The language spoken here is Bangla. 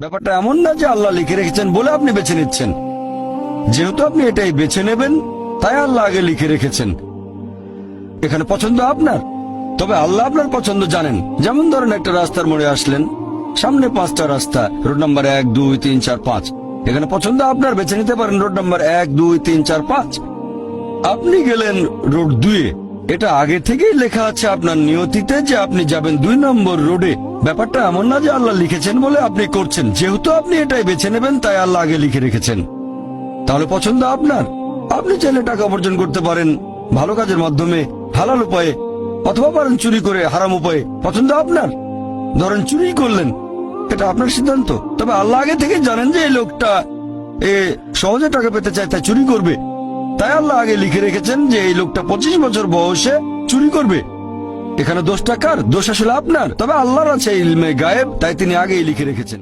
ব্যাপারটা এমন না যে আল্লাহ লিখে রেখেছেন বলে আপনি বেছে নিচ্ছেন। যেহেতু আপনি এটাই বেছে নেবেন, তাই আল্লাহ আগে লিখে রেখেছেন। এখানে পছন্দ আপনার, তবে আল্লাহ আপনার পছন্দ জানেন। যেমন ধরেন একটা রাস্তার মোড়ে আসলেন, সামনে 5টা রাস্তা, রোড নাম্বার 1, 2, 3, 4, 5। এখানে পছন্দ আপনার, বেছে নিতে পারেন রোড নাম্বার 1, 2, 3, 4, 5। আপনি গেলেন রোড 2-এ। এটা আগে থেকেই লেখা আছে আপনার নিয়তিতে যে আপনি যাবেন 2 নম্বর রোডে। ব্যাপারটা এমন না যে আল্লাহ লিখেছেন বলে আপনি করছেন। যেহেতু আপনি এটাই বেছে নেবেন, তাই আল্লাহ আগে লিখে রেখেছেন। তাহলে পছন্দ আপনার। আপনি চাইলে টাকা উপার্জন করতে পারেন ভালো কাজের মাধ্যমে, হালাল উপায়ে, অথবা পারেন চুরি করে হারাম উপায়ে। পছন্দ আপনার। ধরেন চুরি করলেন, এটা আপনার সিদ্ধান্ত। তবে আল্লাহ আগে থেকে জানেন যে এই লোকটা সহজে টাকা পেতে চায়, তাই চুরি করবে। তাই আল্লাহ আগে লিখে রেখেছেন যে এই লোকটা 25 বছর বয়সে চুরি করবে। এখানে দোষটা কার? দোষ আসলে আপনার। তবে আল্লাহর আছে ইলমে গায়েব, তাই তিনি আগেই লিখে রেখেছেন।